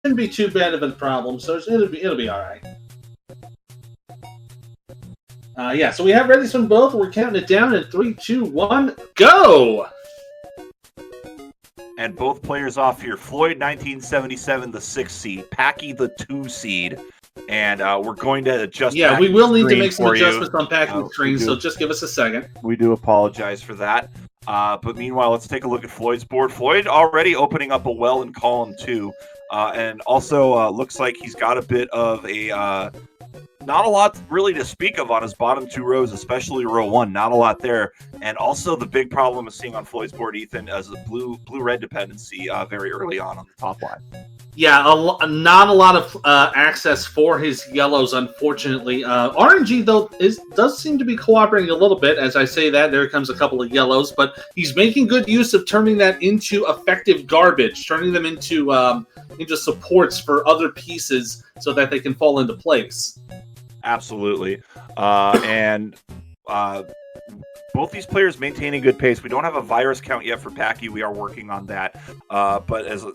shouldn't be too bad of a problem, so it'll be all right. Yeah, so we have ready from both. We're counting it down in 3, 2, 1, go! And both players off here. Floyd, 1977, the 6th seed. Packie, the 2 seed. And we're going to adjust. Yeah, we will need to make some adjustments on Packie's screen, so just give us a second. We do apologize for that. But meanwhile, let's take a look at Floyd's board. Floyd already opening up a well in column 2. And also looks like he's got a bit of a... not a lot really to speak of on his bottom 2 rows, especially row 1. Not a lot there. And also the big problem is seeing on Floyd's board, Ethan, as a blue-red dependency very early on the top line. Yeah, not a lot of access for his yellows, unfortunately. RNG, though, does seem to be cooperating a little bit. As I say that, there comes a couple of yellows, but he's making good use of turning that into effective garbage, turning them into supports for other pieces so that they can fall into place. Absolutely. Both these players maintaining good pace. We don't have a virus count yet for Packie. We are working on that. But as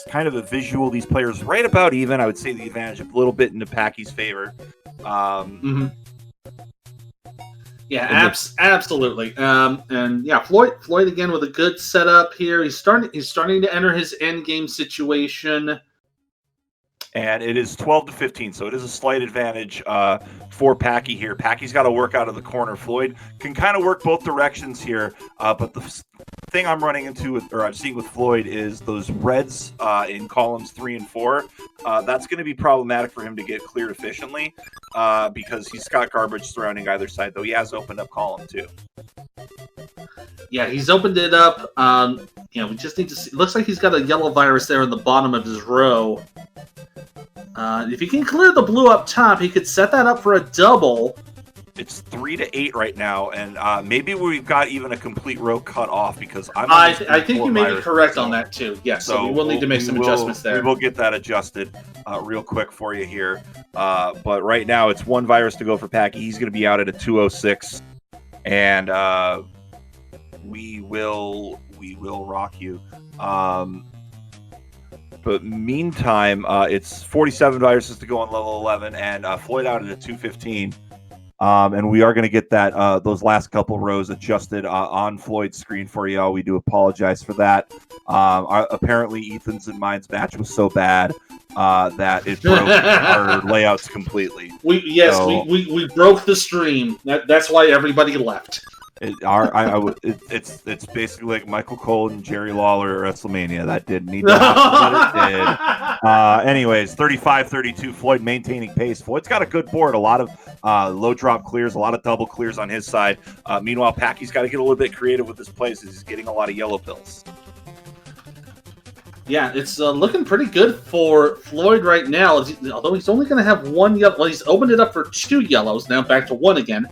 kind of a visual, these players right about even. I would say the advantage a little bit into Packie's favor. Yeah, absolutely. And yeah, Floyd again with a good setup here. He's starting to enter his end game situation. And it is 12-15, so it is a slight advantage for Packie here. Packie's got to work out of the corner. Floyd can kind of work both directions here, but the thing I'm running into, or I'm seeing with Floyd, is those reds in columns 3 and 4. That's going to be problematic for him to get cleared efficiently because he's got garbage surrounding either side, though he has opened up column 2. Yeah, he's opened it up. We just need to see. It looks like he's got a yellow virus there in the bottom of his row. If he can clear the blue up top, he could set that up for a double. It's 3-8 right now, and maybe we've got even a complete row cut off because I think you may be correct on that too. Yes, so we will need to make some adjustments there. We will get that adjusted real quick for you here. But right now, it's 1 virus to go for Packie. He's going to be out at a 206, and we will rock you. But meantime, it's 47 viruses to go on level 11, and Floyd out at a 215. And we are going to get that those last couple rows adjusted on Floyd's screen for y'all. We do apologize for that. Apparently, Ethan's and mine's match was so bad that it broke our layouts completely. We broke the stream. That's why everybody left. It's basically like Michael Cole and Jerry Lawler at WrestleMania. That didn't need to happen, but it did. Anyways, 35-32, Floyd maintaining pace. Floyd's got a good board, a lot of low drop clears, a lot of double clears on his side. Meanwhile, Packie's got to get a little bit creative with his plays as he's getting a lot of yellow pills. Yeah, it's looking pretty good for Floyd right now. Although he's only going to have 1 yellow. Well, he's opened it up for 2 yellows, now back to 1 again.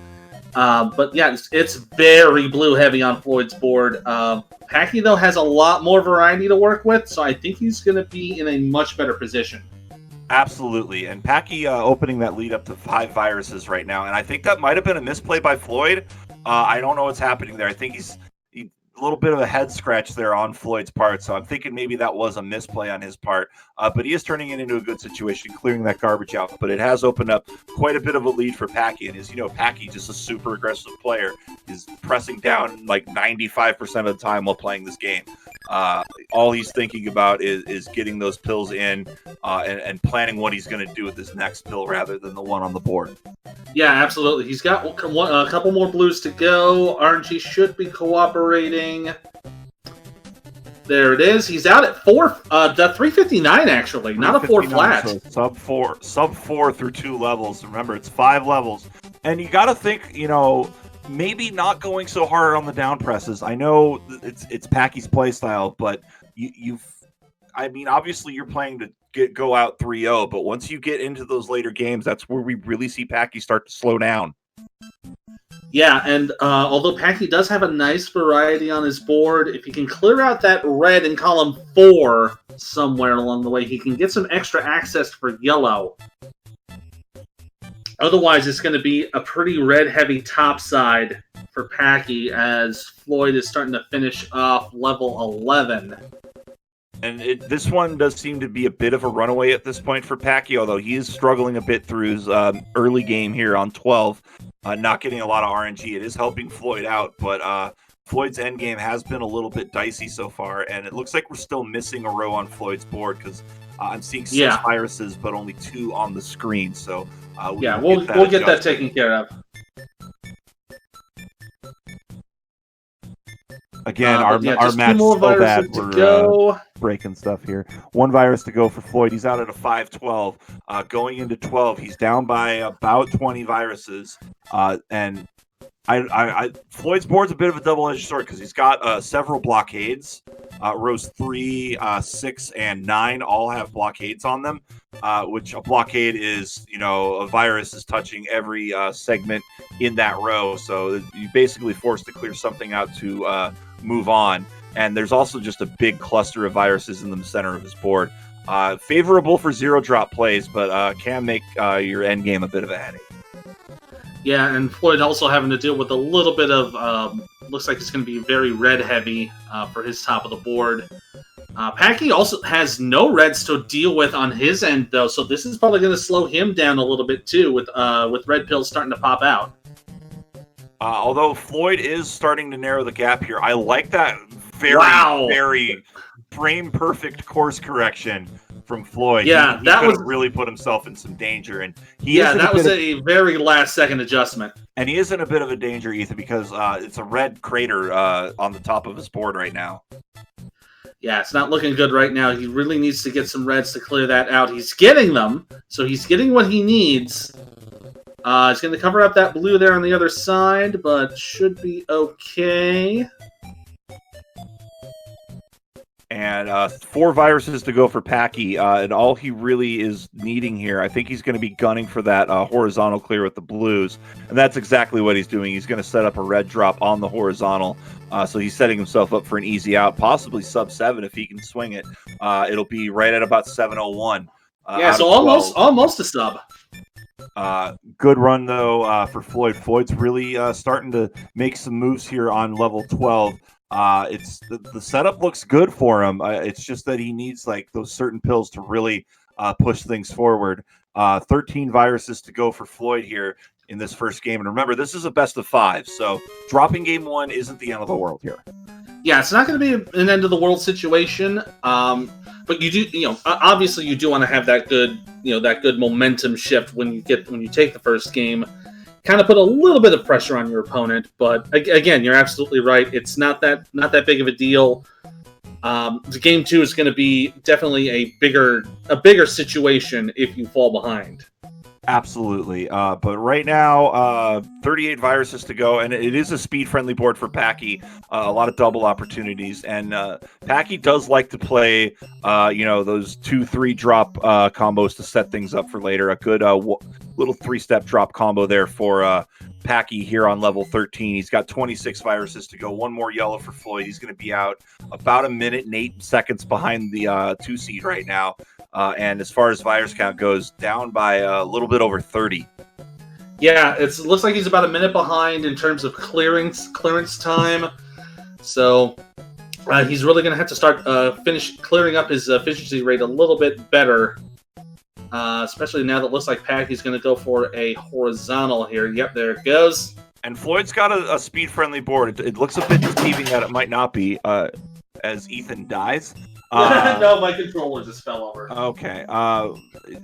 But yeah, it's very blue heavy on Floyd's board. Packie, though, has a lot more variety to work with, so I think he's going to be in a much better position. Absolutely. And Packie opening that lead up to 5 viruses right now. And I think that might have been a misplay by Floyd. I don't know what's happening there. I think he's a little bit of a head scratch there on Floyd's part. So I'm thinking maybe that was a misplay on his part. But he is turning it into a good situation, clearing that garbage out. But it has opened up quite a bit of a lead for Packie. And as you know, Packie, just a super aggressive player, is pressing down like 95% of the time while playing this game. All he's thinking about is getting those pills in and planning what he's going to do with this next pill rather than the one on the board. Yeah, absolutely. He's got a couple more blues to go. RNG should be cooperating. There it is. He's out at 359 actually, not a 4 flat. So sub 4 through 2 levels. Remember, it's 5 levels, and you got to think, maybe not going so hard on the down presses. I know it's Packie's play style, but obviously you're playing to go out 3-0, but once you get into those later games, that's where we really see Packie start to slow down. Yeah, and although Packie does have a nice variety on his board, if he can clear out that red in column 4 somewhere along the way, he can get some extra access for yellow. Otherwise, it's going to be a pretty red-heavy top side for Packie as Floyd is starting to finish off level 11. And this one does seem to be a bit of a runaway at this point for Packie, although he is struggling a bit through his early game here on 12, not getting a lot of RNG. It is helping Floyd out, but Floyd's endgame has been a little bit dicey so far, and it looks like we're still missing a row on Floyd's board because I'm seeing 6 viruses, but only 2 on the screen. So we'll get that taken care of. Again, our match is so bad. We're breaking stuff here. 1 virus to go for Floyd. He's out at a 5-12. Going into 12, he's down by about 20 viruses. And Floyd's board's a bit of a double-edged sword because he's got several blockades. Rows 3, 6, and 9 all have blockades on them, which a blockade is, a virus is touching every segment in that row. So you basically forced to clear something out to move on. And there's also just a big cluster of viruses in the center of his board. Favorable for 0-drop plays, but can make your end game a bit of a headache. Yeah, and Floyd also having to deal with a little bit of, looks like it's going to be very red heavy for his top of the board. Packie also has no reds to deal with on his end, though, so this is probably going to slow him down a little bit, too, with red pills starting to pop out. Although Floyd is starting to narrow the gap here, I like that very frame-perfect course correction from Floyd. Yeah, that was really put himself in some danger, and that was a very last-second adjustment. And he is in a bit of a danger, Ethan, because it's a red crater on the top of his board right now. Yeah, it's not looking good right now. He really needs to get some reds to clear that out. He's getting them, so he's getting what he needs. He's going to cover up that blue there on the other side, but should be okay. And 4 viruses to go for Packie, and all he really is needing here, I think he's going to be gunning for that horizontal clear with the blues, and that's exactly what he's doing. He's going to set up a red drop on the horizontal, so he's setting himself up for an easy out, possibly sub-7 if he can swing it. It'll be right at about 701. So almost a sub. Good run, though, for Floyd. Floyd's really starting to make some moves here on level 12. It's the setup looks good for him. It's just that he needs those certain pills to really push things forward. 13 viruses to go for Floyd here in this first game. And remember, this is a best of 5, so dropping game 1 isn't the end of the world here. Yeah, it's not going to be an end of the world situation. But you do, obviously you do want to have that good momentum shift when you take the first game. Kind of put a little bit of pressure on your opponent, but again, you're absolutely right. It's not that big of a deal. The game 2 is going to be definitely a bigger situation if you fall behind. Absolutely. But right now, 38 viruses to go, and it is a speed-friendly board for Packie. A lot of double opportunities, and Packie does like to play, those 2-3 drop combos to set things up for later. A good little 3-step drop combo there for Packie here on level 13. He's got 26 viruses to go. 1 more yellow for Floyd. He's going to be out about 1 minute and 8 seconds behind the 2 seed right now. And as far as virus count goes, down by a little bit over 30. Yeah, it looks like he's about 1 minute behind in terms of clearance time. So he's really going to have to start clearing up his efficiency rate a little bit better. Especially now that it looks like Packie's going to go for a horizontal here. Yep, there it goes. And Floyd's got a speed-friendly board. It looks a bit deceiving that it might not be as Ethan dies. No, my controller just fell over. Okay.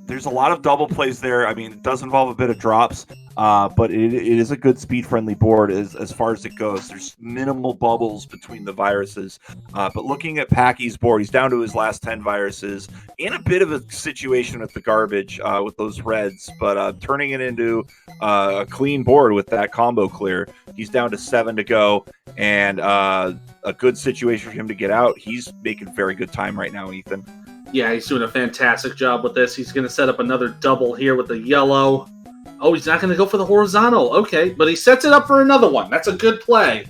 There's a lot of double plays there. I mean, it does involve a bit of drops, but it is a good speed-friendly board as far as it goes. There's minimal bubbles between the viruses. But looking at Packie's board, he's down to his last 10 viruses. In a bit of a situation with the garbage with those reds, but turning it into a clean board with that combo clear. He's down to 7 to go, and a good situation for him to get out. He's making very good time right now, Ethan. Yeah, he's doing a fantastic job with this. He's going to set up another double here with the yellow. Oh, he's not going to go for the horizontal. Okay, but he sets it up for another one. That's a good play.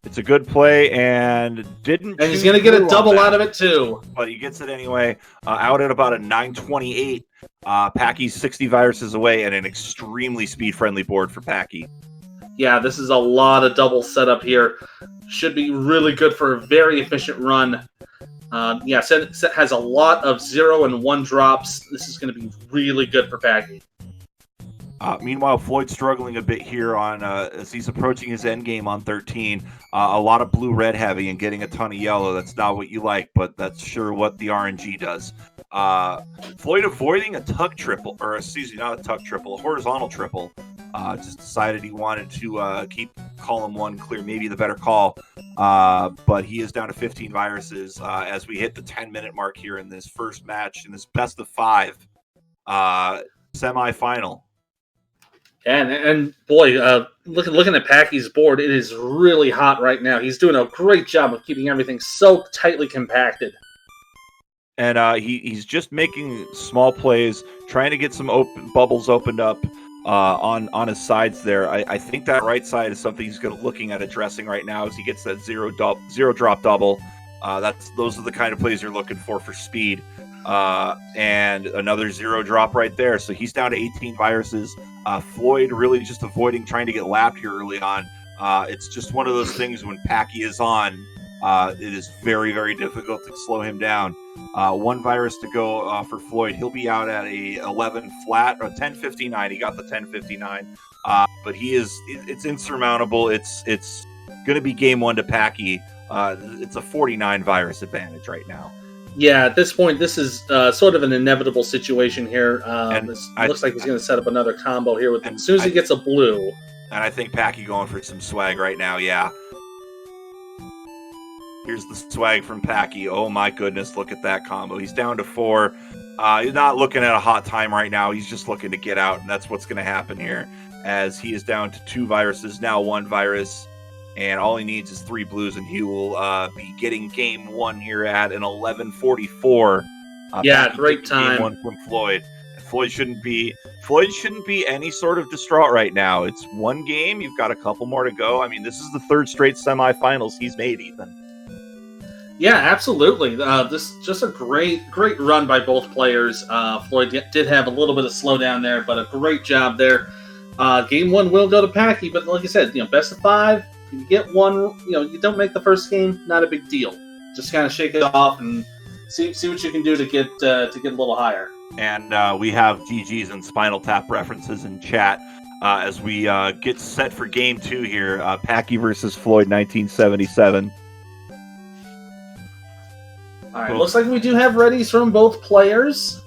It's a good play, and he's going to get a double out of it, too. But he gets it anyway. Out at about a 928. Packie's 60 viruses away, and an extremely speed-friendly board for Packie. Yeah, this is a lot of double setup here. Should be really good for a very efficient run. Set has a lot of 0 and 1 drops. This is going to be really good for Packie. Meanwhile, Floyd's struggling a bit here on as he's approaching his end game on 13. A lot of blue-red heavy and getting a ton of yellow. That's not what you like, but that's sure what the RNG does. Floyd avoiding a tuck triple, or excuse me, not a tuck triple, a horizontal triple. Just decided he wanted to keep column 1 clear, maybe the better call. But he is down to 15 viruses as we hit the 10-minute mark here in this first match in this best of 5 semifinal. And boy, looking at Packie's board, it is really hot right now. He's doing a great job of keeping everything so tightly compacted. And he's just making small plays, trying to get some bubbles opened up on his sides there. I think that right side is something he's looking at addressing right now as he gets that zero drop double. Those are the kind of plays you're looking for speed. And another 0 drop right there. So he's down to 18 viruses. Floyd really just avoiding trying to get lapped here early on. It's just one of those things when Packie is on, it is very, very difficult to slow him down. 1 virus to go for Floyd. He'll be out at a 11 flat or 10:59. He got the 10:59. But it's insurmountable. It's going to be game 1 to Packie. It's a 49 virus advantage right now. Yeah, at this point, this is sort of an inevitable situation here. Looks like he's going to set up another combo here with him as soon as he gets a blue. And I think Packie going for some swag right now, yeah. Here's the swag from Packie. Oh my goodness, look at that combo. He's down to 4. He's not looking at a hot time right now. He's just looking to get out, and that's what's going to happen here as he is down to 2 viruses, now 1 virus. And all he needs is 3 blues, and he will be getting game 1 here at an 11:44. Great time. Game 1 from Floyd. Floyd shouldn't be any sort of distraught right now. It's 1 game. You've got a couple more to go. I mean, this is the 3rd straight semifinals he's made, Ethan. Yeah, absolutely. This is just a great run by both players. Floyd did have a little bit of slowdown there, but a great job there. Game 1 will go to Packie, but like I said, best of 5. If you get 1, you don't make the first game, not a big deal. Just kind of shake it off and see what you can do to get a little higher. And we have GGs and Spinal Tap references in chat as we get set for game 2 here. Packie versus Floyd, 1977. All right, looks like we do have readies from both players.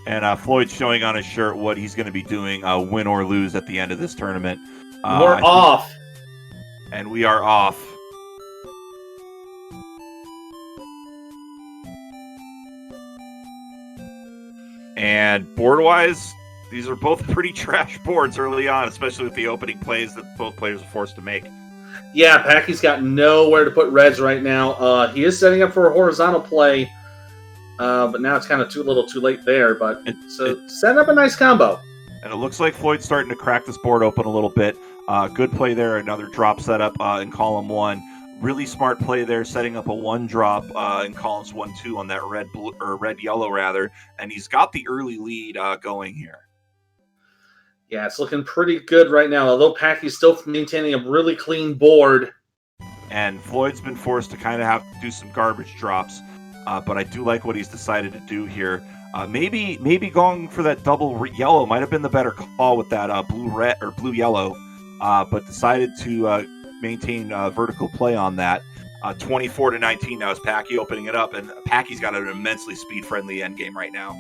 And Floyd's showing on his shirt what he's going to be doing, win or lose at the end of this tournament. We're off. And we are off. And board-wise, these are both pretty trash boards early on, especially with the opening plays that both players are forced to make. Yeah, Packie's got nowhere to put reds right now. He is setting up for a horizontal play, but now it's kind of too little too late there. But setting up a nice combo. And it looks like Floyd's starting to crack this board open a little bit. Good play there, another drop setup in column 1. Really smart play there, setting up a 1 drop in columns 1, 2 on that red yellow rather. And he's got the early lead going here. Yeah, it's looking pretty good right now, although Packie's still maintaining a really clean board. And Floyd's been forced to kind of have to do some garbage drops, but I do like what he's decided to do here. Maybe going for that double yellow might have been the better call with that blue-red or blue-yellow, but decided to maintain vertical play on that. 24-19 now is Packie opening it up, and Packie's got an immensely speed-friendly endgame right now.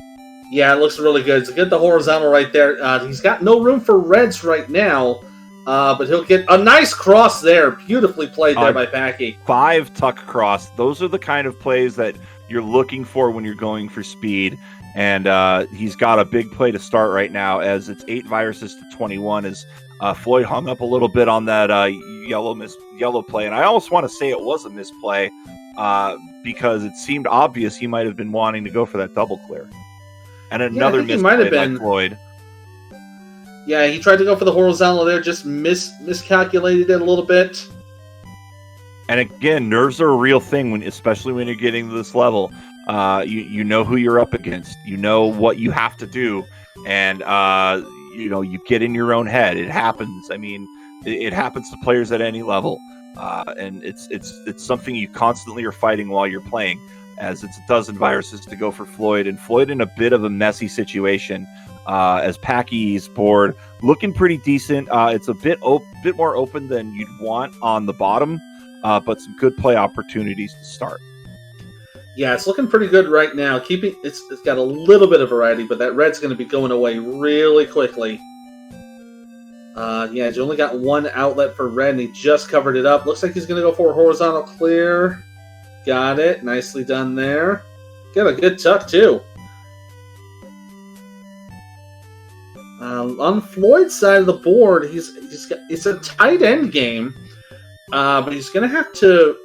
Yeah, it looks really good. It's good, the horizontal right there. He's got no room for reds right now, but he'll get a nice cross there. Beautifully played there by Packie. 5 tuck cross. Those are the kind of plays that you're looking for when you're going for speed. And he's got a big play to start right now as it's 8 viruses to 21 as Floyd hung up a little bit on that yellow play. And I almost want to say it was a misplay because it seemed obvious he might have been wanting to go for that double clear. And another misplay by Floyd. Yeah, he tried to go for the horizontal there, just miscalculated it a little bit. And again, nerves are a real thing, especially when you're getting to this level. You know who you're up against. You know what you have to do. And, you get in your own head. It happens. I mean, it happens to players at any level. and it's something you constantly are fighting while you're playing, as it's a dozen viruses to go for Floyd, and Floyd in a bit of a messy situation. As Packie's board looking pretty decent. It's a bit more open than you'd want on the bottom, but some good play opportunities to start. Yeah, it's looking pretty good right now. It's got a little bit of variety, but that red's going to be going away really quickly. Yeah, he's only got one outlet for red, and he just covered it up. Looks like he's going to go for a horizontal clear. Got it. Nicely done there. Got a good tuck, too. On Floyd's side of the board, it's a tight end game, but he's going to have to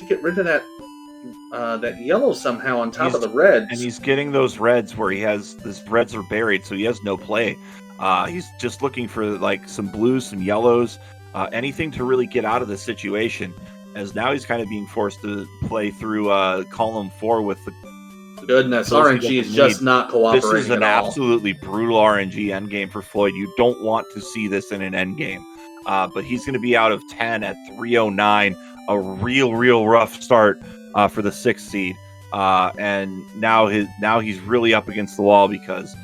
get rid of that yellow somehow on top of the reds. And he's getting those reds where his reds are buried, so he has no play. He's just looking for like some blues, some yellows, anything to really get out of this situation. As now he's kind of being forced to play through column 4 with the goodness. RNG is just not cooperating. This is an absolutely brutal RNG endgame for Floyd. You don't want to see this in an endgame. But he's going to be out of 10 at 309. A real rough start for the 6th seed. And now he's really up against the wall because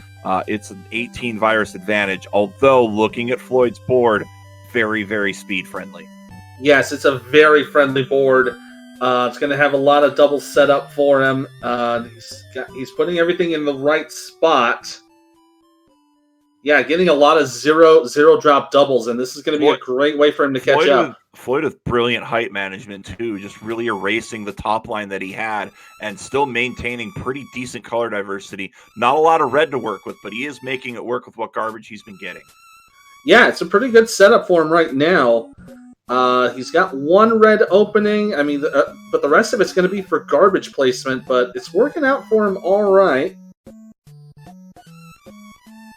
it's an 18 virus advantage. Although looking at Floyd's board, very speed friendly. Yes, it's a very friendly board. It's going to have a lot of double set up for him. He's putting everything in the right spot. Yeah, getting a lot of zero drop doubles, and this is going to be a great way for him to catch up. Floyd with brilliant height management too, just really erasing the top line that he had and still maintaining pretty decent color diversity. Not a lot of red to work with, but he is making it work with what garbage he's been getting. Yeah, it's a pretty good setup for him right now. He's got one red opening. I mean, but the rest of it's going to be for garbage placement, but it's working out for him all right.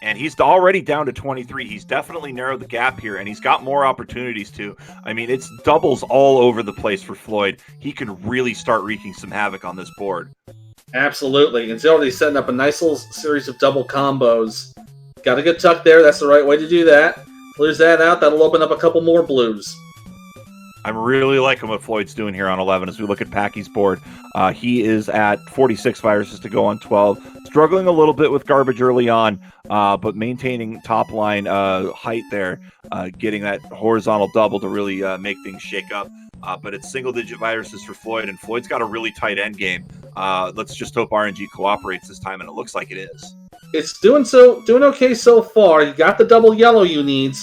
And he's already down to 23. He's definitely narrowed the gap here, and he's got more opportunities too. I mean, it's doubles all over the place for Floyd. He can really start wreaking some havoc on this board. Absolutely. And he's already setting up a nice little series of double combos. Got a good tuck there. That's the right way to do that. Clears that out. That'll open up a couple more blues. I'm really liking what Floyd's doing here on 11 as we look at Packie's board. He is at 46 viruses to go on 12. Struggling a little bit with garbage early on, but maintaining top line height there, getting that horizontal double to really make things shake up. But it's single-digit viruses for Floyd, and Floyd's got a really tight end game. Let's just hope RNG cooperates this time, and it looks like it is. It's doing okay so far. You got the double yellow you need.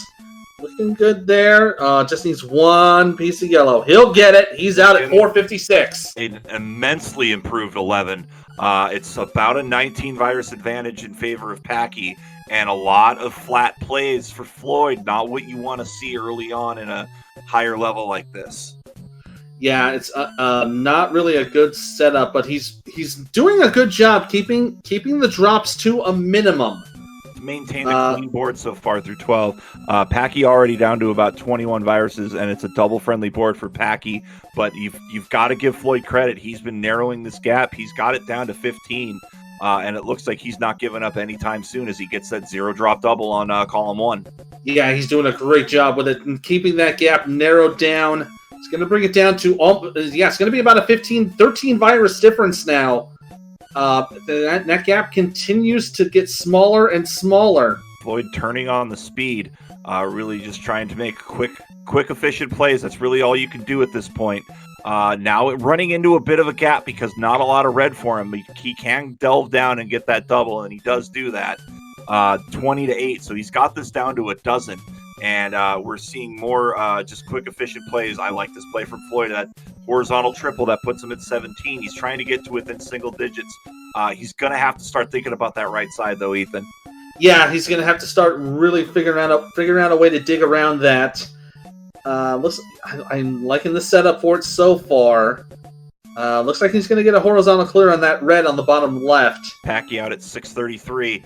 Looking good there. Just needs one piece of yellow. He'll get it. He's out at 456. An immensely improved 11. It's about a 19 virus advantage in favor of Packie, and a lot of flat plays for Floyd. Not what you want to see early on in a higher level like this. Yeah, it's not really a good setup, but he's doing a good job keeping the drops to a minimum. Maintain a clean board so far through 12. Packie already down to about 21 viruses, and it's a double-friendly board for Packie. But you've got to give Floyd credit. He's been narrowing this gap. He's got it down to 15, and it looks like he's not giving up anytime soon as he gets that zero-drop double on column 1. Yeah, he's doing a great job with it and keeping that gap narrowed down. It's going to bring it down to it's going to be about a 13 virus difference now. That gap continues to get smaller and smaller. Floyd turning on the speed, really just trying to make quick, efficient plays. That's really all you can do at this point. Now running into a bit of a gap because not a lot of red for him. He can delve down and get that double, and he does do that. 20-8, so he's got this down to a dozen. And we're seeing more just quick, efficient plays. I like this play from Floyd. That horizontal triple that puts him at 17. He's trying to get to within single digits. He's going to have to start thinking about that right side, though, Ethan. Yeah, he's going to have to start really figuring out a way to dig around that. I'm liking the setup for it so far. Looks like he's going to get a horizontal clear on that red on the bottom left. Packie out at 633.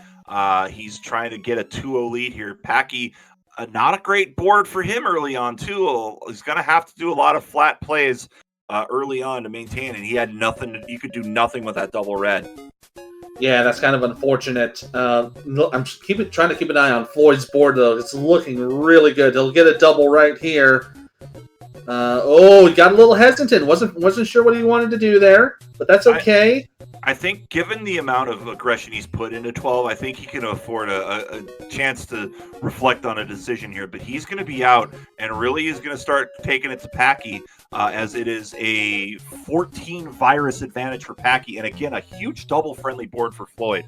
He's trying to get a 2-0 lead here. Packie, not a great board for him early on, too. He's going to have to do a lot of flat plays early on to maintain, and he had nothing. You could do nothing with that double red. Yeah, that's kind of unfortunate. I'm trying to keep an eye on Floyd's board, though. It's looking really good. He'll get a double right here. He got a little hesitant. Wasn't sure what he wanted to do there, but that's okay. I think given the amount of aggression he's put into 12, I think he can afford a chance to reflect on a decision here. But he's going to be out and really is going to start taking it to Packie, as it is a 14 virus advantage for Packie. And again, a huge double friendly board for Floyd.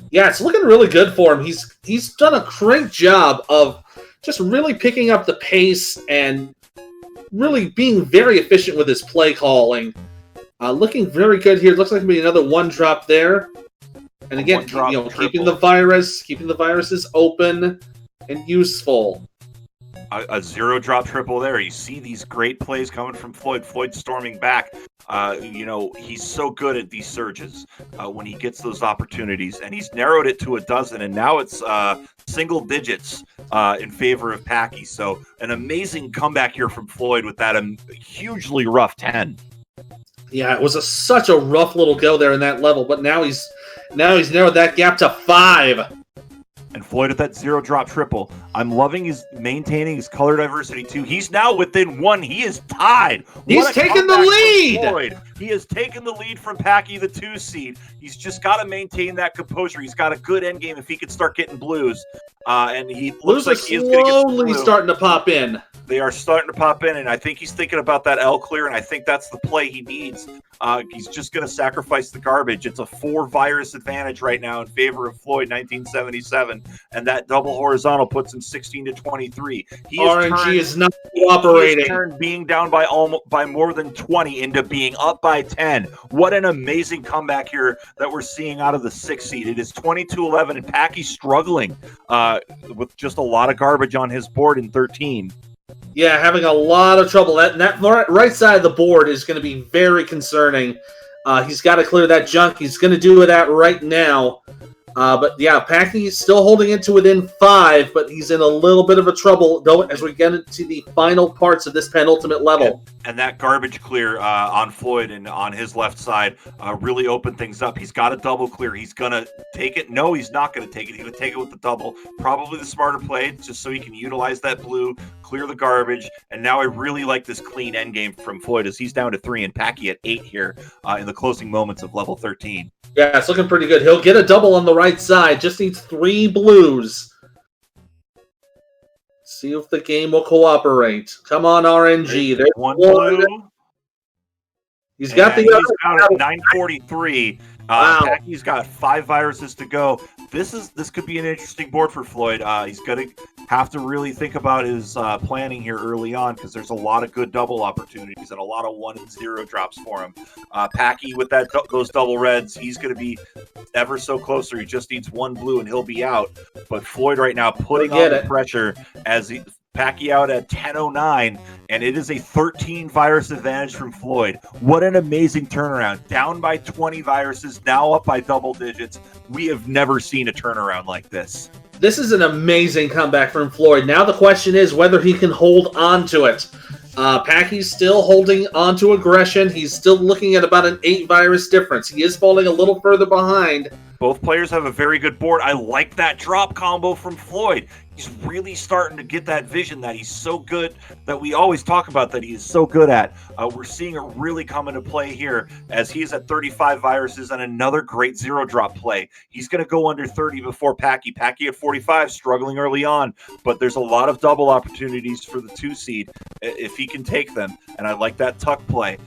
Yeah, it's looking really good for him. He's done a great job of just really picking up the pace and really being very efficient with his play calling. Looking very good here. Looks like it'll be another one drop there. And again, keeping the viruses open and useful. A zero drop triple there. You see these great plays coming from Floyd. Floyd storming back. He's so good at these surges when he gets those opportunities, and he's narrowed it to a dozen, and now it's single digits in favor of Packie. So an amazing comeback here from Floyd with that hugely rough 10. Yeah, it was such a rough little go there in that level, but now he's narrowed that gap to 5. And Floyd with that zero drop triple. I'm loving his maintaining his color diversity too. He's now within 1. He is tied. He's taken the lead. He has taken the lead from Packie, the 2 seed. He's just got to maintain that composure. He's got a good end game if he can start getting blues. And he looks like he's slowly starting to pop in. They are starting to pop in, and I think he's thinking about that L clear, and I think that's the play he needs. He's just going to sacrifice the garbage. It's a 4 virus advantage right now in favor of Floyd, 1977, and that double horizontal puts him 16-23. RNG is not cooperating. He turned being down by more than 20 into being up by 10. What an amazing comeback here that we're seeing out of the 6 seed. It is 22-11, and Packie's struggling with just a lot of garbage on his board in 13. Yeah, having a lot of trouble. That right side of the board is going to be very concerning. He's got to clear that junk. He's going to do that right now. But yeah, Packie's still holding it to within 5, but he's in a little bit of a trouble though as we get into the final parts of this penultimate level. And that garbage clear on Floyd and on his left side really opened things up. He's got a double clear. He's going to take it. No, he's not going to take it. He's going to take it with the double. Probably the smarter play, just so he can utilize that blue, clear the garbage. And now I really like this clean end game from Floyd as he's down to 3 and Packie at 8 here in the closing moments of level 13. Yeah, it's looking pretty good. He'll get a double on the right side. Just needs 3 blues. See if the game will cooperate. Come on, RNG. There's 1 blue. He's got the other. Out at 943. Wow. Packie's got 5 viruses to go. This could be an interesting board for Floyd. He's going to have to really think about his planning here early on because there's a lot of good double opportunities and a lot of 1 and 0 drops for him. Packie with those double reds, he's going to be ever so closer. He just needs 1 blue and he'll be out. But Floyd right now putting on the pressure as Packie out at 10:09, and it is a 13 virus advantage from Floyd. What an amazing turnaround. Down by 20 viruses, now up by double digits. We have never seen a turnaround like this. This is an amazing comeback from Floyd. Now the question is whether he can hold on to it. Packie's still holding on to aggression. He's still looking at about an 8 virus difference. He is falling a little further behind. Both players have a very good board. I like that drop combo from Floyd. He's really starting to get that vision that he's so good, that we always talk about that he is so good at. We're seeing it really come into play here as he's at 35 viruses and another great 0 drop play. He's going to go under 30 before Packie. Packie at 45, struggling early on, but there's a lot of double opportunities for the 2 seed if he can take them, and I like that tuck play.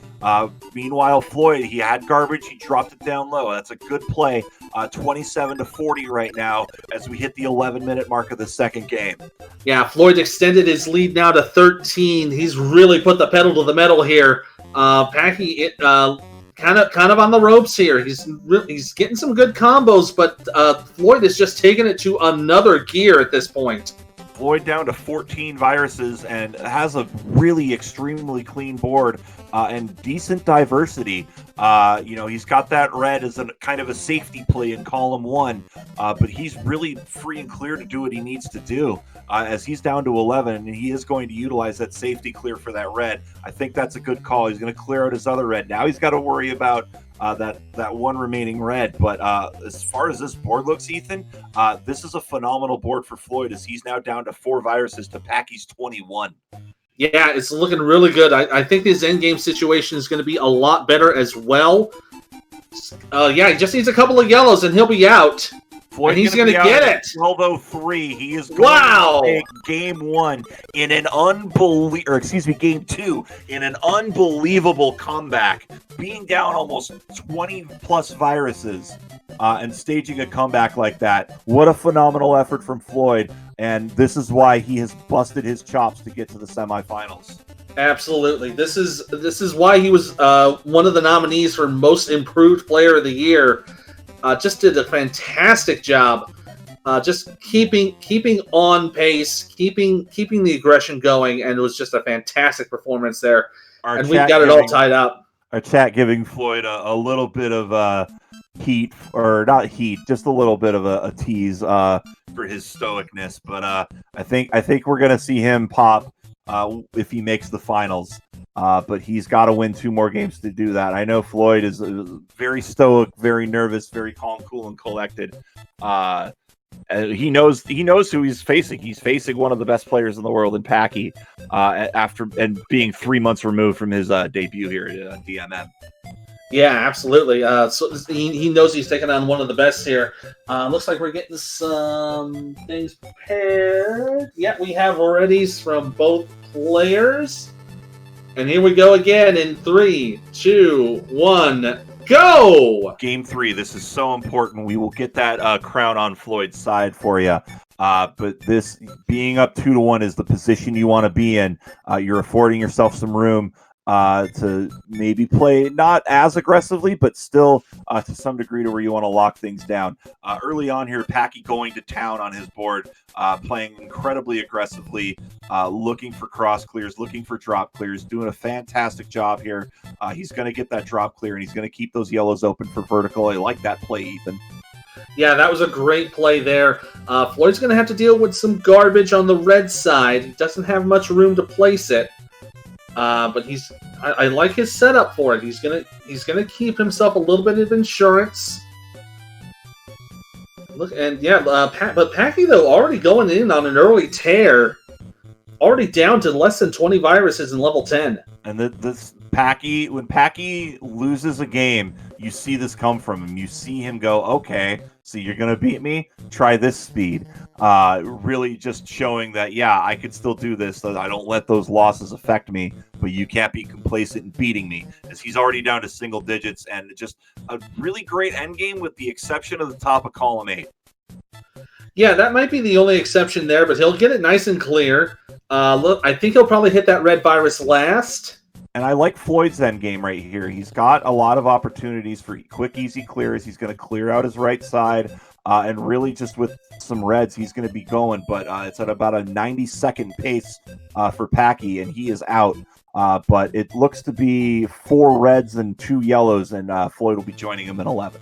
Meanwhile, Floyd, he had garbage. He dropped it down low. That's a good play. 27-40 right now as we hit the 11-minute mark of the second game. Yeah, Floyd extended his lead now to 13. He's really put the pedal to the metal here. Packie, kind of on the ropes here. He's getting some good combos, but Floyd is just taking it to another gear at this point. Floyd down to 14 viruses and has a really extremely clean board and decent diversity. He's got that red as a kind of a safety play in column 1, but he's really free and clear to do what he needs to do as he's down to 11, and he is going to utilize that safety clear for that red. I think that's a good call. He's going to clear out his other red. Now he's got to worry about that 1 remaining red. But as far as this board looks, Ethan, this is a phenomenal board for Floyd as he's now down to 4 viruses to Packie's 21. Yeah, it's looking really good. I think his endgame situation is going to be a lot better as well. Yeah, he just needs a couple of yellows and he'll be out. Floyd, and he's going to get it. 12:03. He is going Wow. to take game 1 in an game 2 in an unbelievable comeback, being down almost 20 plus viruses and staging a comeback like that. What a phenomenal effort from Floyd. And this is why he has busted his chops to get to the semifinals. Absolutely. This is why he was one of the nominees for Most Improved Player of the Year. Just did a fantastic job. Just keeping on pace, keeping the aggression going, and it was just a fantastic performance there. And we got it all tied up. Our chat giving Floyd a little bit of heat, or not heat, just a little bit of a tease for his stoicness. But I think we're gonna see him pop if he makes the finals. But he's got to win 2 more games to do that. I know Floyd is very stoic, very nervous, very calm, cool, and collected. He knows who he's facing. He's facing one of the best players in the world in Packie, after being 3 months removed from his debut here at DMM. Yeah, absolutely. So he knows he's taking on one of the best here. Looks like we're getting some things prepared. Yeah, we have readies from both players. And here we go again in 3, 2, 1, go! Game 3. This is so important. We will get that crown on Floyd's side for you. But this being up 2-1 is the position you want to be in. You're affording yourself some room to maybe play not as aggressively, but still to some degree to where you want to lock things down. Early on here, Packie going to town on his board, playing incredibly aggressively, looking for cross clears, looking for drop clears, doing a fantastic job here. He's going to get that drop clear, and he's going to keep those yellows open for vertical. I like that play, Ethan. Yeah, that was a great play there. Floyd's going to have to deal with some garbage on the red side. He doesn't have much room to place it. But I like his setup for it. He's gonna keep himself a little bit of insurance. Look, and yeah, but Packie though already going in on an early tear, already down to less than 20 viruses in level 10. And this Packie, when Packie loses a game, you see this come from him. You see him go, okay, so you're going to beat me? Try this speed. Really just showing that, yeah, I could still do this, so I don't let those losses affect me, but you can't be complacent in beating me, as he's already down to single digits, and just a really great endgame with the exception of the top of column 8. Yeah, that might be the only exception there, but he'll get it nice and clear. Look, I think he'll probably hit that red virus last. And I like Floyd's end game right here. He's got a lot of opportunities for quick, easy clears. He's going to clear out his right side, and really just with some reds, he's going to be going. But it's at about a 90-second pace for Packie, and he is out. But it looks to be 4 reds and 2 yellows, and Floyd will be joining him in 11.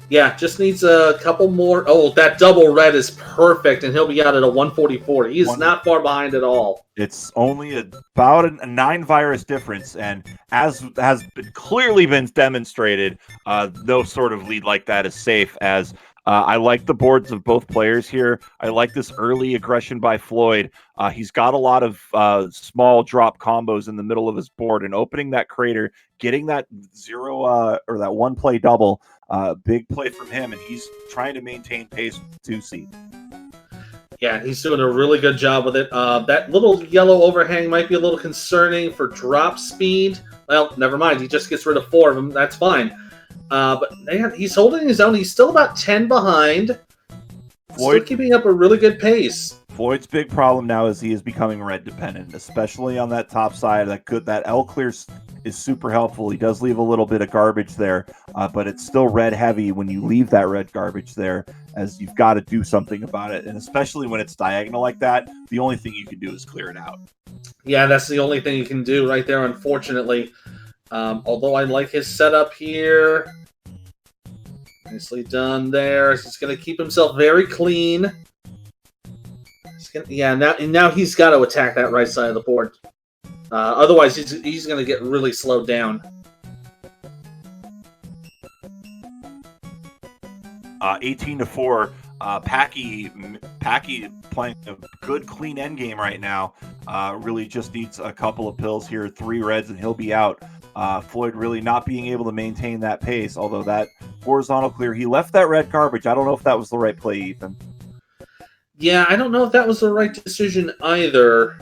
Yeah, just needs a couple more. Oh, that double red is perfect, and he'll be out at a 144. He is not far behind at all. It's only about a 9 virus difference, and as has clearly been demonstrated, no sort of lead like that is safe, as I like the boards of both players here. I like this early aggression by Floyd. He's got a lot of small drop combos in the middle of his board, and opening that crater, getting that 0 or that 1 play double, big play from him, and he's trying to maintain pace with 2 seed. Yeah, he's doing a really good job with it. That little yellow overhang might be a little concerning for drop speed. Well, never mind. He just gets rid of 4 of them. That's fine. But man, he's holding his own. He's still about 10 behind. Floyd, still keeping up a really good pace. Floyd's big problem now is he is becoming red dependent, especially on that top side. That L clear is super helpful. He does leave a little bit of garbage there, but it's still red heavy when you leave that red garbage there, as you've got to do something about it. And especially when it's diagonal like that, the only thing you can do is clear it out. Yeah, that's the only thing you can do right there, unfortunately. Although I like his setup here. Nicely done there. He's going to keep himself very clean. Now he's got to attack that right side of the board. Otherwise, he's going to get really slowed down. 18-4. Packie playing a good, clean end game right now. Really just needs a couple of pills here, 3 reds, and he'll be out. Floyd really not being able to maintain that pace, although that horizontal clear, he left that red garbage. I don't know if that was the right play, Ethan. Yeah, I don't know if that was the right decision either.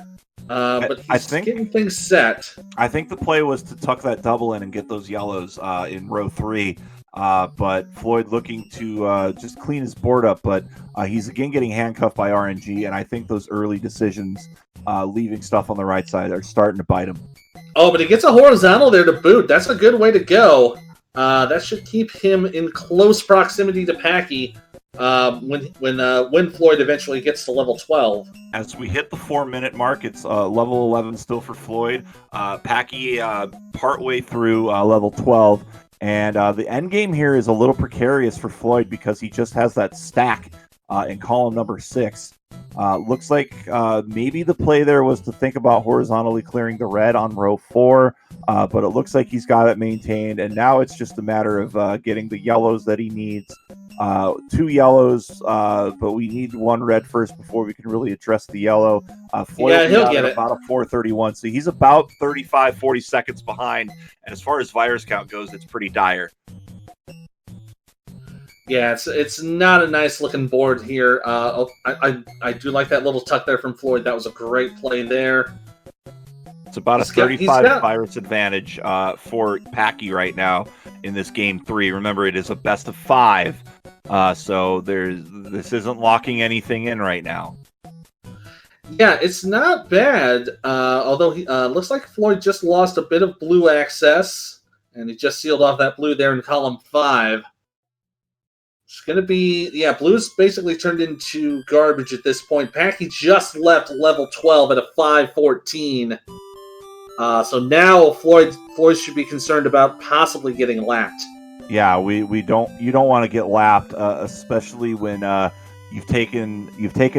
But he's getting things set. I think the play was to tuck that double in and get those yellows in row 3. But Floyd looking to just clean his board up, but he's again getting handcuffed by RNG, and I think those early decisions leaving stuff on the right side are starting to bite him. Oh, but he gets a horizontal there to boot. That's a good way to go. That should keep him in close proximity to Packie when Floyd eventually gets to level 12. As we hit the 4-minute mark, it's level 11 still for Floyd. Packie partway through level 12. And the end game here is a little precarious for Floyd because he just has that stack in column number 6. Looks like maybe the play there was to think about horizontally clearing the red on row 4, but it looks like he's got it maintained, and now it's just a matter of getting the yellows that he needs. 2 yellows, but we need 1 red first before we can really address the yellow. Floyd he'll get it. About a 4:31, so he's about 35, 40 seconds behind, and as far as virus count goes, it's pretty dire. Yeah, it's not a nice looking board here. I do like that little tuck there from Floyd. That was a great play there. It's about a 35 virus advantage for Packie right now in this game 3. Remember, it is a best of 5, so this isn't locking anything in right now. Yeah, it's not bad. Although he looks like Floyd just lost a bit of blue access, and he just sealed off that blue there in column 5. It's going to be, blue's basically turned into garbage at this point. Packie just left level 12 at a 5:14. So now Floyd should be concerned about possibly getting lapped. Yeah, you don't want to get lapped, especially when you've taken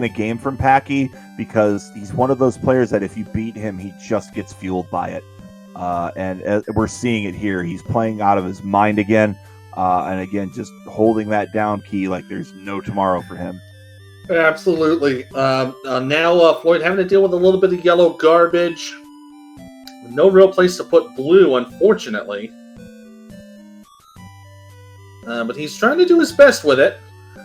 a game from Packie, because he's one of those players that if you beat him, he just gets fueled by it. And we're seeing it here. He's playing out of his mind again. And again, just holding that down key like there's no tomorrow for him. Absolutely. Now Floyd having to deal with a little bit of yellow garbage. No real place to put blue, unfortunately. But he's trying to do his best with it.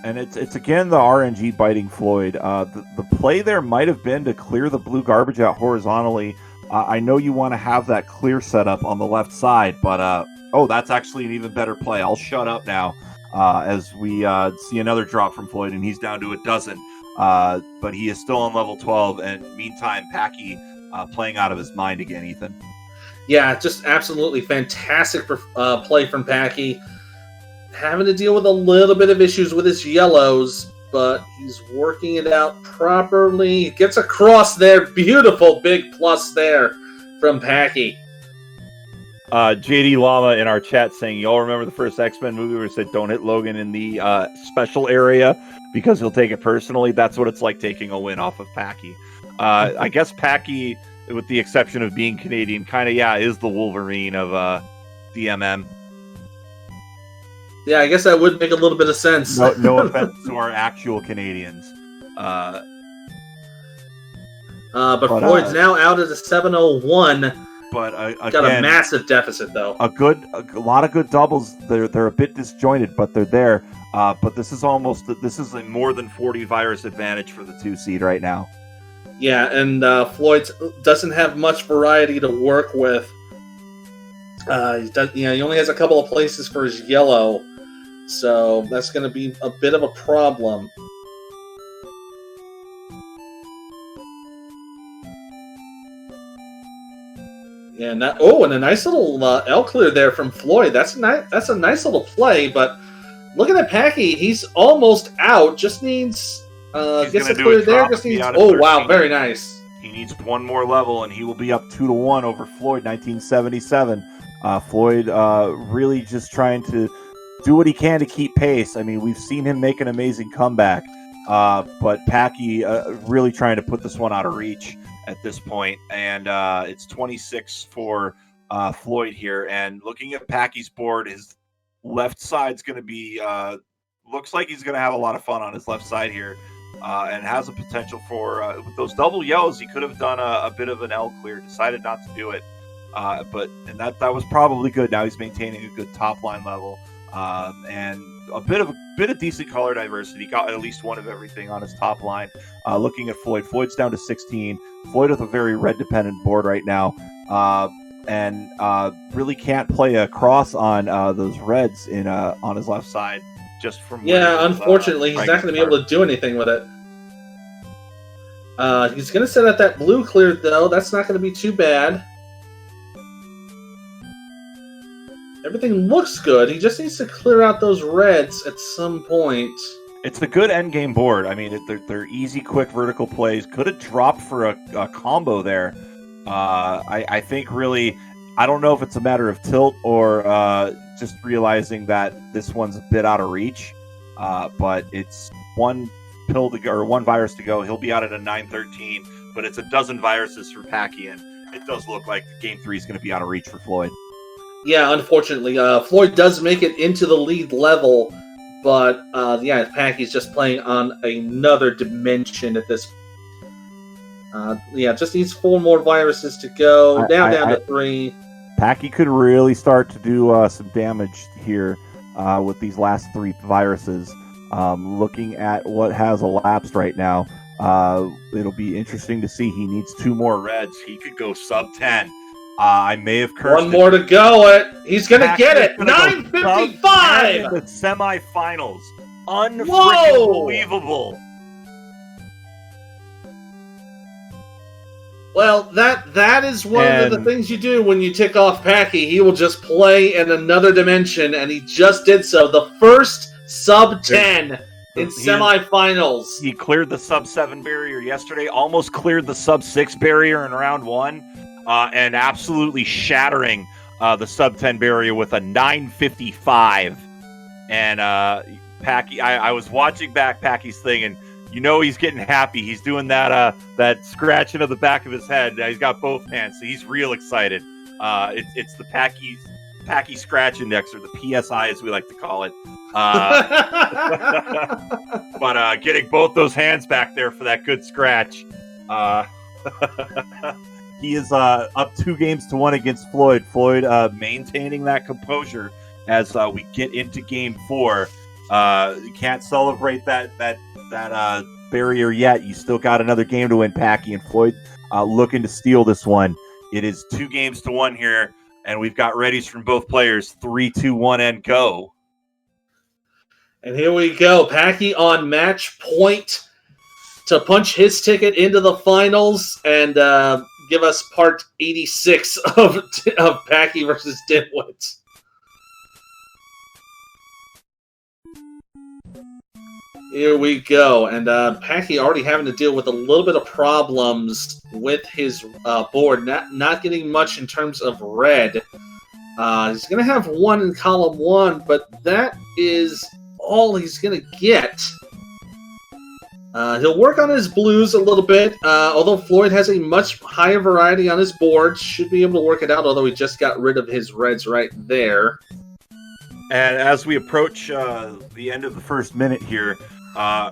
And it's again the RNG biting Floyd. The play there might have been to clear the blue garbage out horizontally. I know you want to have that clear setup on the left side, but that's actually an even better play. I'll shut up now as we see another drop from Floyd, and he's down to a dozen. But he is still on level 12, and meantime, Packie playing out of his mind again, Ethan. Yeah, just absolutely fantastic play from Packie. Having to deal with a little bit of issues with his yellows, but he's working it out properly. He gets across there. Beautiful big plus there from Packie. JD Llama in our chat saying, y'all remember the first X-Men movie where it said don't hit Logan in the special area because he'll take it personally? That's what it's like taking a win off of Packie. I guess Packie, with the exception of being Canadian, kind of, is the Wolverine of DMM. Yeah, I guess that would make a little bit of sense. No offense to our actual Canadians. But Floyd's now out at a 7:01. But got a massive deficit, though. A lot of good doubles. They're a bit disjointed, but they're there. But this is a more than 40 virus advantage for the 2 seed right now. Yeah, and Floyd doesn't have much variety to work with. He only has a couple of places for his yellow, so that's going to be a bit of a problem. And a nice little L clear there from Floyd. That's a nice little play. But looking at Packie, he's almost out. Just needs gets a clear there. Just needs. Oh wow, very nice. He needs 1 more level, and he will be up 2-1 over Floyd, 1977. Floyd really just trying to do what he can to keep pace. I mean, we've seen him make an amazing comeback, but Packie really trying to put this one out of reach at this point, and it's 26 for Floyd here. And looking at Packie's board, his left side's going to be looks like he's going to have a lot of fun on his left side here. and has a potential for with those double yellows. He could have done a bit of an L clear, decided not to do it, but that was probably good. Now he's maintaining a good top line level, and a bit of decent color diversity. Got at least one of everything on his top line. Looking at Floyd, Floyd's down to 16. Floyd with a very red dependent board right now, and really can't play a cross on those reds on his left side. Just from unfortunately, he's not going to be able to do anything with it. He's going to set up that blue cleared, though. That's not going to be too bad. Everything looks good. He just needs to clear out those reds at some point. It's a good endgame board. I mean, they're easy, quick vertical plays. Could have dropped for a combo there. I think really, I don't know if it's a matter of tilt or just realizing that this one's a bit out of reach. But it's one pill to go, or one virus to go. He'll be out at a 9-13, but it's a dozen viruses for Packie, and it does look like Game 3 is going to be out of reach for Floyd. Yeah, unfortunately, Floyd does make it into the lead level, but Packie's just playing on another dimension at this. Just needs 4 more viruses to go. Down to 3. Packie could really start to do some damage here with these last 3 viruses. Looking at what has elapsed right now, it'll be interesting to see. He needs 2 more reds. He could go sub 10. I may have cursed. 1 more to go. He's going to get it. 9:55 in the semifinals. Unbelievable. Well, that is one of the things you do when you tick off Packie. He will just play in another dimension, and he just did so. The first sub 10 in semifinals. He cleared the sub 7 barrier yesterday, almost cleared the sub 6 barrier in round 1, and absolutely shattering the sub 10 barrier with a 9:55. And Packie, I was watching back Packie's thing, and he's getting happy. He's doing that scratching of the back of his head. He's got both hands, so he's real excited. It's the Packie Scratch Index, or the PSI as we like to call it. But getting both those hands back there for that good scratch. He is up 2-1 against Floyd. Floyd maintaining that composure as we get into Game 4. You can't celebrate that barrier yet. You still got another game to win, Packie, and Floyd looking to steal this one. It is 2-1 here, and we've got readies from both players. 3, 2, 1, and go. And here we go. Packie on match point to punch his ticket into the finals and give us part 86 of Packie versus Dimwit. Here we go. And Packie already having to deal with a little bit of problems with his board. Not getting much in terms of red. He's going to have 1 in column 1, but that is all he's going to get. He'll work on his blues a little bit, although Floyd has a much higher variety on his board. Should be able to work it out, although he just got rid of his reds right there. And as we approach the end of the first minute here,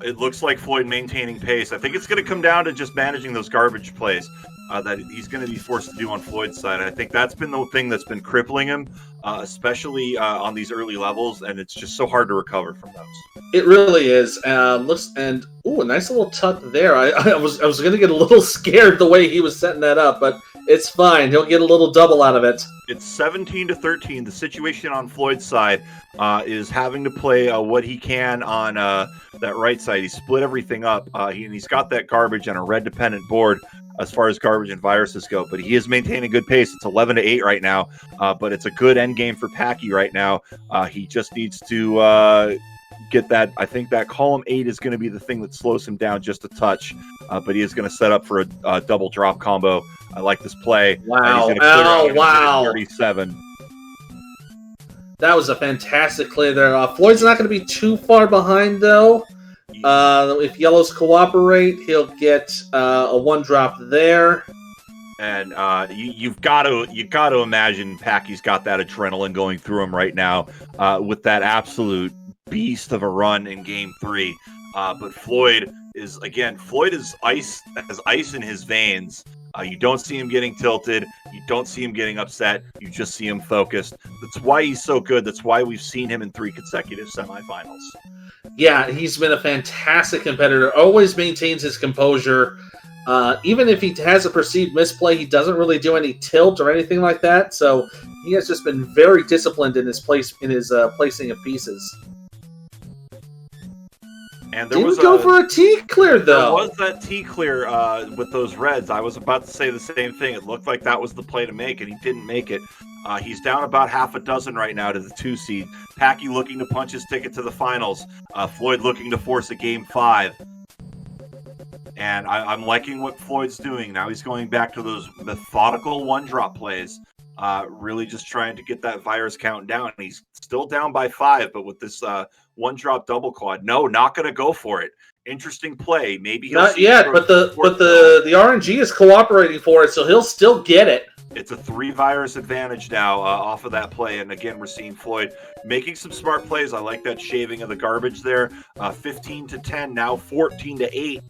it looks like Floyd maintaining pace. I think it's going to come down to just managing those garbage plays that he's going to be forced to do on Floyd's side. I think that's been the thing that's been crippling him, especially on these early levels, and it's just so hard to recover from those. It really is. A nice little tuck there. I was going to get a little scared the way he was setting that up, but it's fine. He'll get a little double out of it. It's 17-13. The situation on Floyd's side is having to play what he can on that right side. He split everything up. He's got that garbage and a red dependent board as far as garbage and viruses go, but he is maintaining good pace. It's 11-8 right now, but it's a good end game for Packie right now. He just needs to get that. I think that column 8 is going to be the thing that slows him down just a touch, but he is going to set up for a double drop combo. I like this play. Wow. Wow. 37. That was a fantastic play there. Floyd's not going to be too far behind, though. If yellows cooperate, he'll get a 1 drop there. And you've got to imagine Packie's got that adrenaline going through him right now with that absolute beast of a run in Game 3. But Floyd is, again, Floyd is has ice in his veins. You don't see him getting tilted. You don't see him getting upset. You just see him focused. That's why he's so good. That's why we've seen him in 3 consecutive semifinals. Yeah, he's been a fantastic competitor. Always maintains his composure. Even if he has a perceived misplay, he doesn't really do any tilt or anything like that. So he has just been very disciplined in his placing of pieces. And there Didn't was go for a T clear though. There was that T clear with those reds. I was about to say the same thing. It looked like that was the play to make, and he didn't make it. He's down about half a dozen right now to the 2 seed. Packie looking to punch his ticket to the finals. Floyd looking to force a game 5. And I'm liking what Floyd's doing. Now he's going back to those methodical 1-drop plays. Really just trying to get that virus count down. He's still down by 5, but with this 1-drop double quad, no, not going to go for it. Interesting play. Maybe he'll not yet, but the RNG is cooperating for it, so he'll still get it. It's a 3 virus advantage now off of that play, and again, we're seeing Floyd making some smart plays. I like that shaving of the garbage there. 15-10, now 14-8.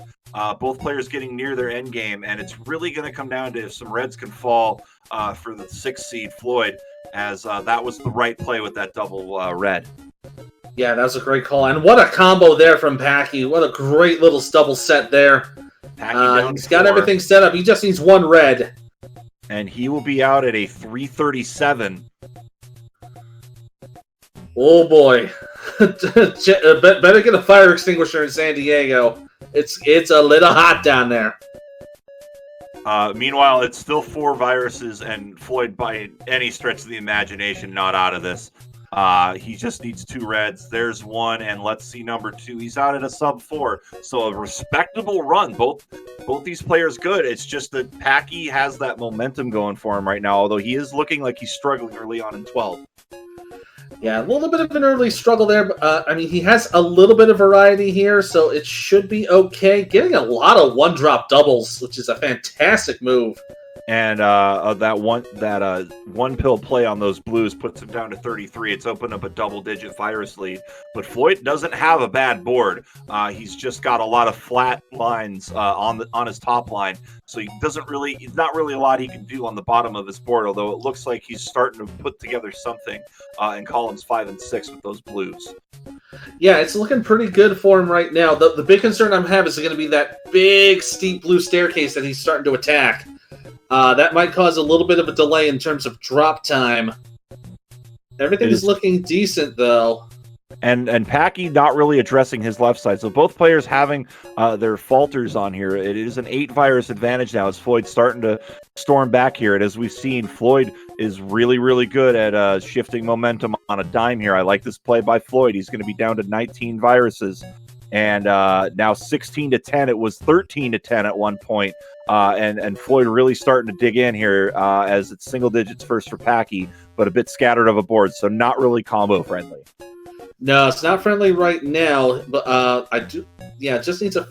Both players getting near their end game, and it's really going to come down to if some reds can fall for the 6 seed Floyd, as that was the right play with that double red. Yeah, that was a great call. And what a combo there from Packie. What a great little double set there. He's got everything set up. He just needs 1 red. And he will be out at a 337. Oh, boy. Better get a fire extinguisher in San Diego. It's a little hot down there. Meanwhile, it's still 4 viruses, and Floyd, by any stretch of the imagination, not out of this. He just needs 2 reds. There's 1, and let's see number 2. He's out at a sub 4, so a respectable run. Both these players good. It's just that Packie has that momentum going for him right now, although he is looking like he's struggling early on in 12. Yeah, a little bit of an early struggle there. But, he has a little bit of variety here, so it should be okay. Getting a lot of 1-drop doubles, which is a fantastic move. And that one pill play on those blues puts him down to 33. It's opened up a double-digit virus lead. But Floyd doesn't have a bad board. He's just got a lot of flat lines on his top line. So he's not really a lot he can do on the bottom of his board, although it looks like he's starting to put together something in columns 5 and 6 with those blues. Yeah, it's looking pretty good for him right now. The big concern I'm having is going to be that big, steep blue staircase that he's starting to attack. That might cause a little bit of a delay in terms of drop time. Everything is looking decent, though. And Packie not really addressing his left side. So both players having their falters on here. It is an 8 virus advantage now as Floyd's starting to storm back here. And as we've seen, Floyd is really, really good at shifting momentum on a dime here. I like this play by Floyd. He's going to be down to 19 viruses. And now 16-10. It was 13-10 at one point. And Floyd really starting to dig in here as it's single digits first for Packie, but a bit scattered of a board. So not really combo friendly. No, it's not friendly right now, but it just needs a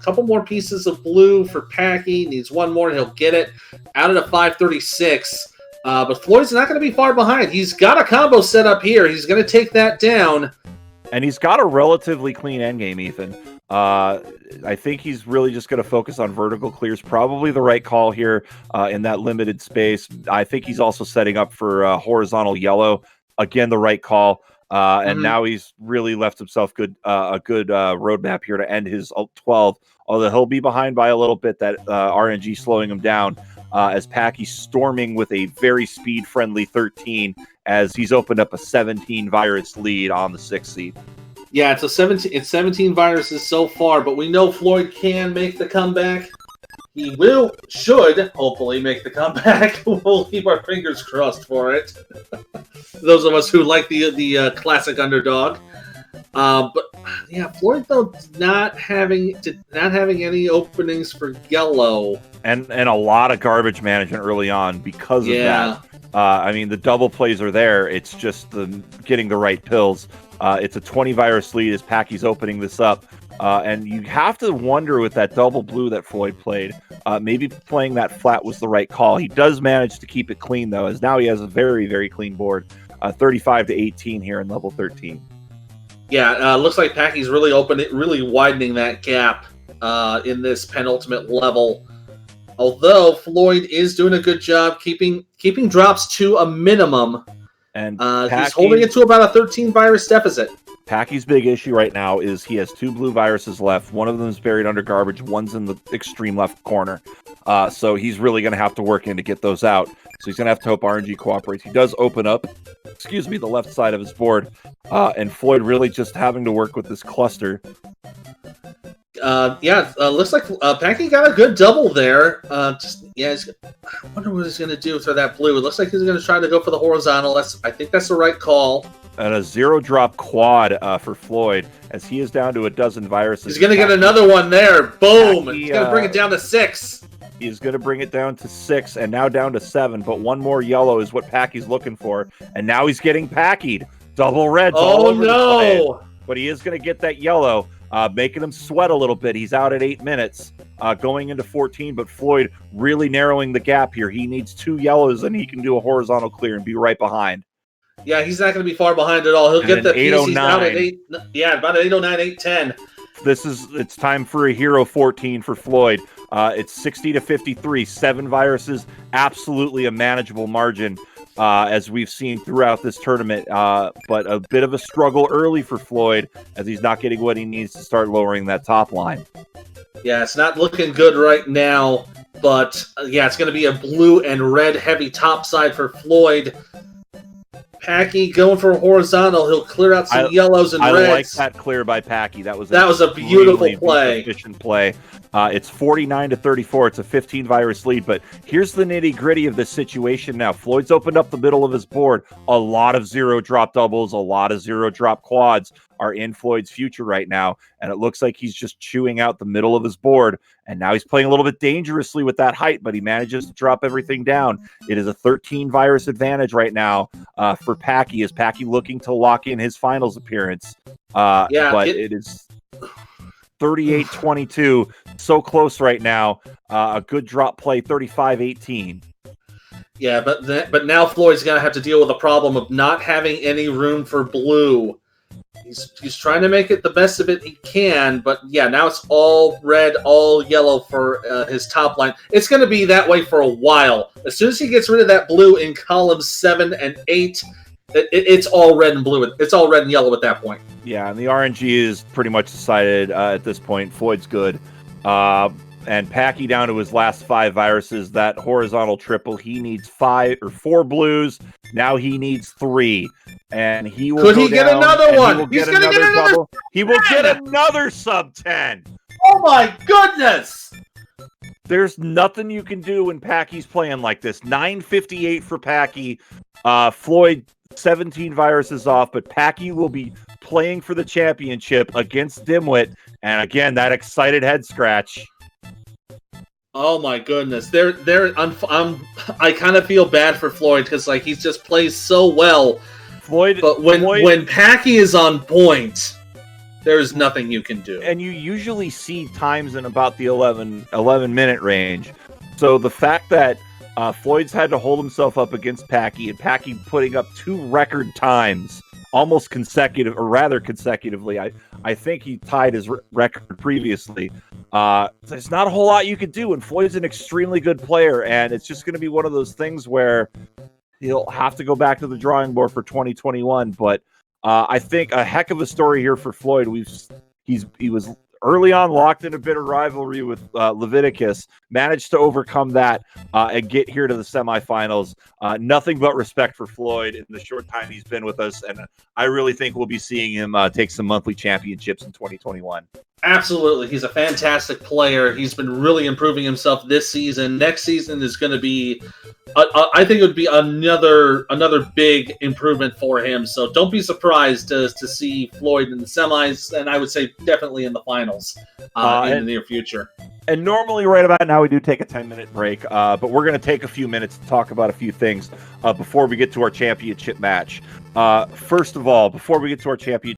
couple more pieces of blue for Packie. Needs 1 more and he'll get it. Out at a 536. But Floyd's not going to be far behind. He's got a combo set up here. He's going to take that down. And he's got a relatively clean endgame, Ethan. I think he's really just going to focus on vertical clears. Probably the right call here in that limited space. I think he's also setting up for horizontal yellow. Again, the right call. And now he's really left himself a good roadmap here to end his 12. Although he'll be behind by a little bit, that RNG slowing him down as Packie storming with a very speed-friendly 13 as he's opened up a 17 virus lead on the 6th seed. Yeah, it's 17 viruses so far, but we know Floyd can make the comeback. He should hopefully make the comeback. We'll keep our fingers crossed for it. Those of us who like the classic underdog. But yeah, Floyd though not having any openings for yellow, and a lot of garbage management early on because of that. The double plays are there. It's just getting the right pills. It's a 20 virus lead as Packie's opening this up. And you have to wonder with that double blue that Floyd played, maybe playing that flat was the right call. He does manage to keep it clean, though, as now he has a very, very clean board. 35-18 here in level 13. Yeah, looks like Packie's really really widening that gap in this penultimate level. Although Floyd is doing a good job keeping drops to a minimum, And he's holding it to about a 13 virus deficit. Packie's big issue right now is he has 2 blue viruses left. One of them is buried under garbage. One's in the extreme left corner. So he's really going to have to work in to get those out. So he's going to have to hope RNG cooperates. He does open up, the left side of his board. And Floyd really just having to work with this cluster. Looks like Packie got a good double there. I wonder what he's going to do for that blue. It looks like he's going to try to go for the horizontal. I think that's the right call. And a 0-drop quad for Floyd, as he is down to a dozen viruses. He's going to get another one there. Boom! He's going to bring it down to 6. He's going to bring it down to 6, and now down to 7. But one more yellow is what Packie's looking for. And now he's getting Packied. Double reds all over the place. But he is going to get that yellow, making him sweat a little bit. He's out at 8 minutes, going into 14. But Floyd really narrowing the gap here. He needs 2 yellows, and he can do a horizontal clear and be right behind. Yeah, he's not going to be far behind at all. He'll get the piece. He's out at 8. Yeah, about 809, 810. It's time for a hero 14 for Floyd. It's 60 to 53, 7 viruses, absolutely a manageable margin, as we've seen throughout this tournament. But a bit of a struggle early for Floyd, as he's not getting what he needs to start lowering that top line. Yeah, it's not looking good right now, but it's going to be a blue and red heavy top side for Floyd. Packie going for a horizontal. He'll clear out some yellows and reds. I like that clear by Packie. That was a beautiful play. Efficient play. It's 49 to 34. It's a 15 virus lead. But here's the nitty gritty of this situation now. Floyd's opened up the middle of his board. A lot of 0-drop doubles, a lot of 0-drop quads are in Floyd's future right now. And it looks like he's just chewing out the middle of his board. And now he's playing a little bit dangerously with that height, but he manages to drop everything down. It is a 13 virus advantage right now for Packie. Is Packie looking to lock in his finals appearance? But it is 38-22. So close right now. A good drop play, 35-18. Yeah, but now Floyd's going to have to deal with the problem of not having any room for blue. He's trying to make it the best of it he can, but now it's all red, all yellow for his top line. It's going to be that way for a while. As soon as he gets rid of that blue in columns 7 and 8, it's all red and blue. It's all red and yellow at that point. Yeah, and the RNG is pretty much decided at this point. Floyd's good. And Packie down to his last 5 viruses. That horizontal triple, he needs 4 blues. Now he needs 3. And he will Could he get another one? He's going to get another double. He will get another sub 10. Oh my goodness! There's nothing you can do when Packie's playing like this. 958 for Packie. Floyd, 17 viruses off, but Packie will be playing for the championship against Dimwit. And again, that excited head scratch. Oh my goodness! I kind of feel bad for Floyd because he just plays so well. But when Packie is on point, there's nothing you can do. And you usually see times in about the 11-minute range. So the fact that Floyd's had to hold himself up against Packie, and Packie putting up 2 record times, almost consecutive, or rather consecutively. I think he tied his record previously. There's not a whole lot you could do, and Floyd's an extremely good player, and it's just going to be one of those things where he'll have to go back to the drawing board for 2021. But I think a heck of a story here for Floyd. He was early on locked in a bit of rivalry with Leviticus, managed to overcome that and get here to the semifinals. Nothing but respect for Floyd in the short time he's been with us, and I really think we'll be seeing him take some monthly championships in 2021. Absolutely. He's a fantastic player. He's been really improving himself this season. Next season is going to be, I think it would be another big improvement for him. So don't be surprised to see Floyd in the semis, and I would say definitely in the finals in the near future. And normally right about now we do take a 10-minute break, but we're going to take a few minutes to talk about a few things before we get to our championship match. First of all, before we get to our championship